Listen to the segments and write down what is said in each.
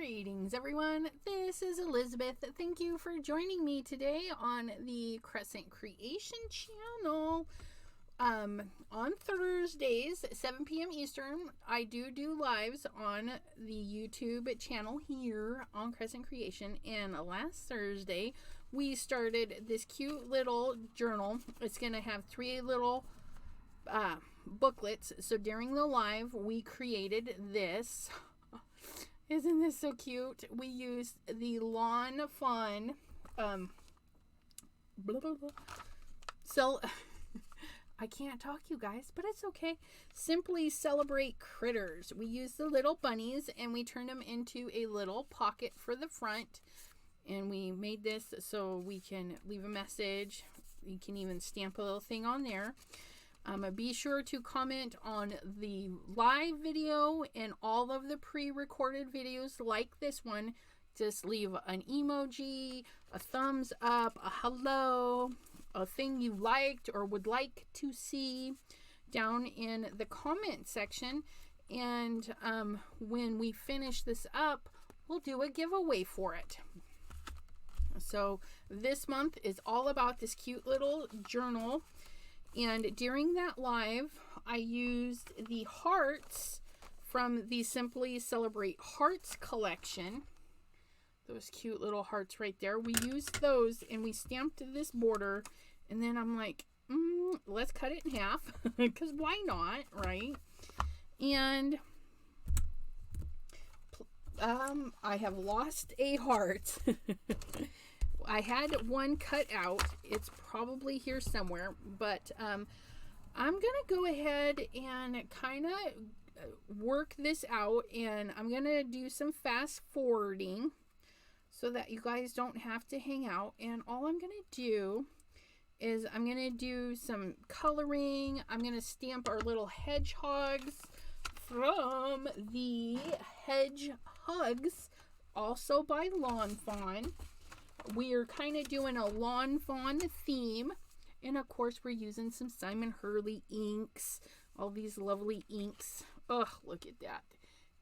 Greetings everyone, this is Elizabeth. Thank you for joining me today on the Crescent Creation channel. On Thursdays, 7 p.m. Eastern, I do lives on the YouTube channel here on Crescent Creation. And last Thursday, we started this cute little journal. It's going to have 3 little booklets. So during the live, we created this. Isn't this so cute? We used the Lawn Fawn. So I can't talk, you guys, but it's okay. Simply Celebrate Critters. We use the little bunnies and we turn them into a little pocket for the front. And we made this so we can leave a message. You can even stamp a little thing on there. Be sure to comment on the live video and all of the pre-recorded videos like this one. Just leave an emoji, a thumbs up, a hello, a thing you liked or would like to see down in the comment section. And when we finish this up, we'll do a giveaway for it. So this month is all about this cute little journal. And during that live, I used the hearts from the Simply Celebrate Hearts collection. Those cute little hearts right there. We used those and we stamped this border. And then I'm like, let's cut it in half. Because why not, right? And I have lost a heart. I had one cut out. It's probably here somewhere, but I'm going to go ahead and kind of work this out, and I'm going to do some fast forwarding so that you guys don't have to hang out. And all I'm going to do is I'm going to do some coloring. I'm going to stamp our little hedgehogs from the Hedgehogs, also by Lawn Fawn. We are kind of doing a Lawn Fawn theme. And of course, we're using some Simon Hurley inks. All these lovely inks. Oh, look at that.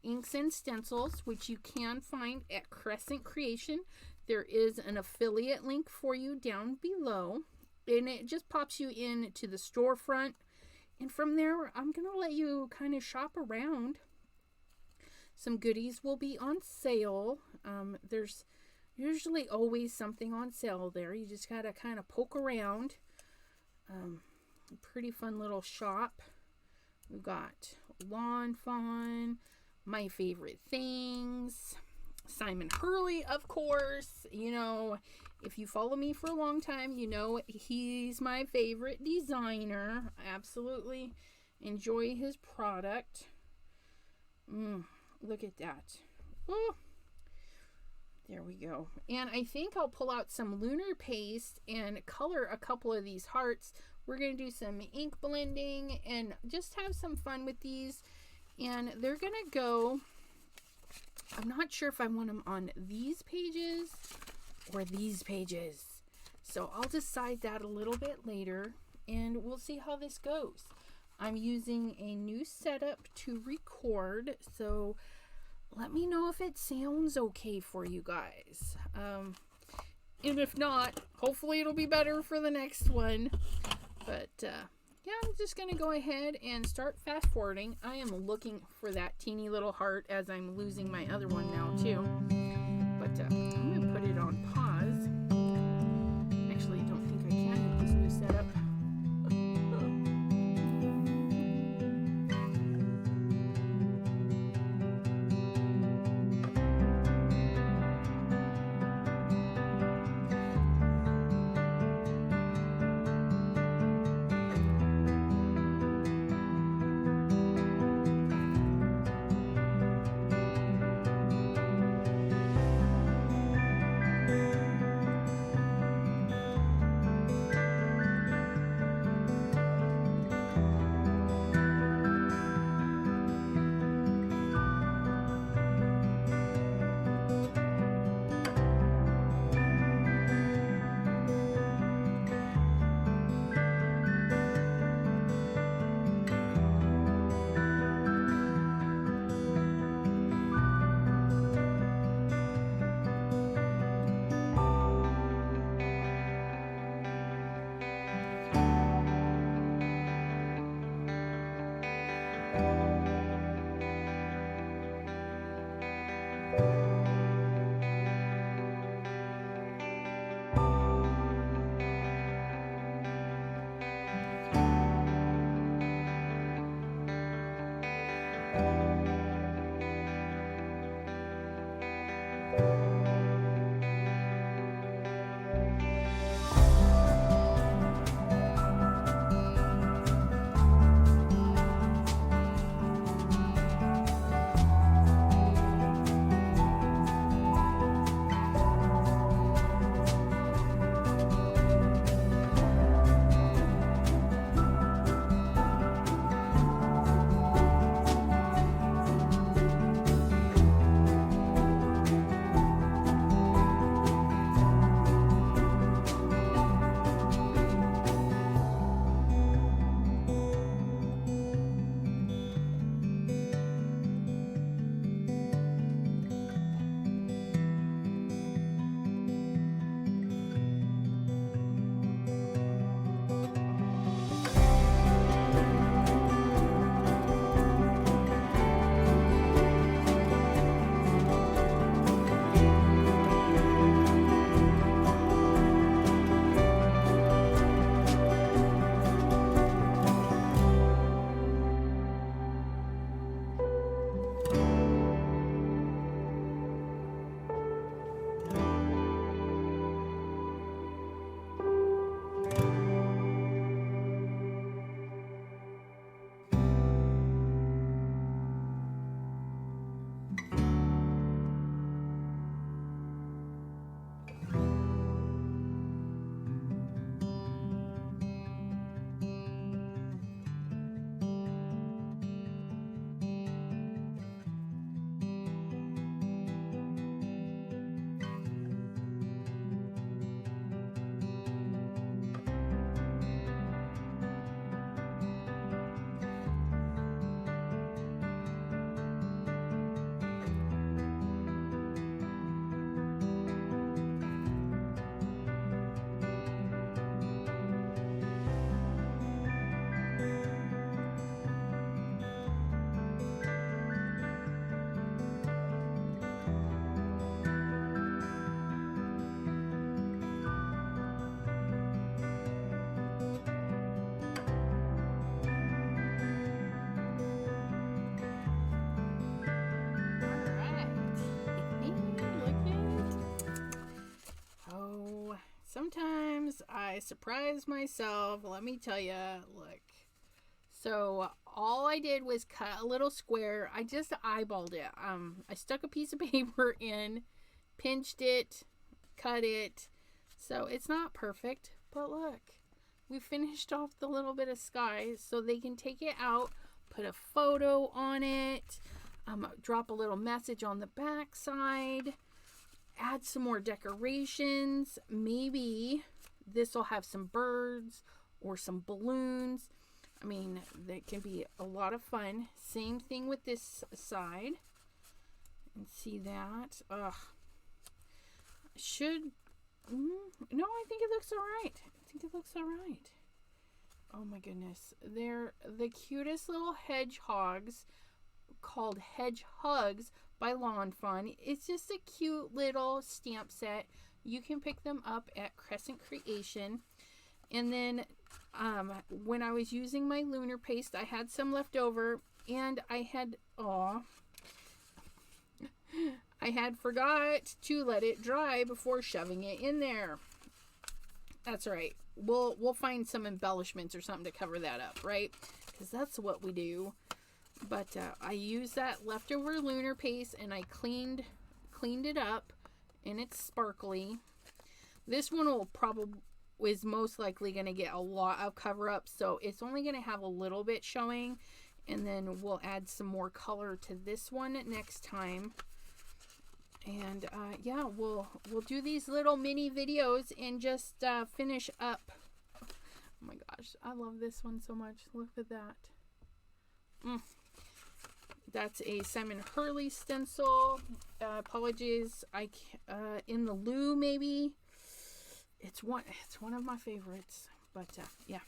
Inks and stencils, which you can find at Crescent Creation. There is an affiliate link for you down below. And it just pops you into the storefront. And from there, I'm going to let you kind of shop around. Some goodies will be on sale. There's usually always something on sale there. You just gotta kind of poke around. Pretty fun little shop. We've got Lawn Fawn, My Favorite Things, Simon Hurley, of course. You know, if you follow me for a long time, you know he's my favorite designer. I absolutely enjoy his product. Look at that. Oh. There we go. And I think I'll pull out some lunar paste and color a couple of these hearts. We're going to do some ink blending and just have some fun with these. And they're going to go, I'm not sure if I want them on these pages or these pages. So I'll decide that a little bit later and we'll see how this goes. I'm using a new setup to record, so let me know if it sounds okay for you guys. And if not, hopefully it'll be better for the next one. But yeah, I'm just going to go ahead and start fast forwarding. I am looking for that teeny little heart as I'm losing my other one now too. But I'm going to put it on pause. Actually, I don't think I can with this new setup. sometimes I surprise myself. Let me tell you, look. So all I did was cut a little square. I just eyeballed it. I stuck a piece of paper in, pinched it, cut it. So it's not perfect, but look, we finished off the little bit of sky, so they can take it out, put a photo on it, drop a little message on the back side, add some more decorations. Maybe this will have some birds or some balloons. I mean, that can be a lot of fun. Same thing with this side. And see that? Ugh. No, I think it looks alright. I think it looks alright. Oh my goodness. They're the cutest little hedgehogs called Hedgehugs by Lawn Fun. It's just a cute little stamp set. You can pick them up at Crescent Creation. And then when I was using my lunar paste, I had some left over, and I had forgot to let it dry before shoving it in there. That's right. We'll find some embellishments or something to cover that up, right? Because that's what we do. But I used that leftover lunar paste, and I cleaned it up, and it's sparkly. This one is most likely going to get a lot of cover up, so it's only going to have a little bit showing, and then we'll add some more color to this one next time. And yeah, we'll do these little mini videos and just finish up. Oh my gosh, I love this one so much. Look at that. That's a Simon Hurley stencil. Apologies, in the Lou maybe. It's one of my favorites. But yeah.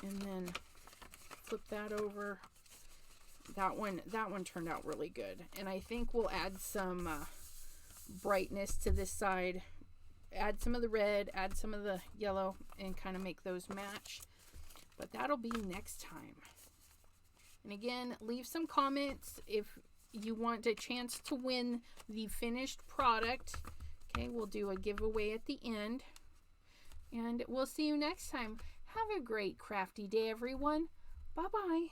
And then flip that over. That one turned out really good. And I think we'll add some brightness to this side. Add some of the red, add some of the yellow, and kind of make those match. But that'll be next time. And again, leave some comments if you want a chance to win the finished product. Okay, we'll do a giveaway at the end. And we'll see you next time. Have a great crafty day, everyone. Bye-bye.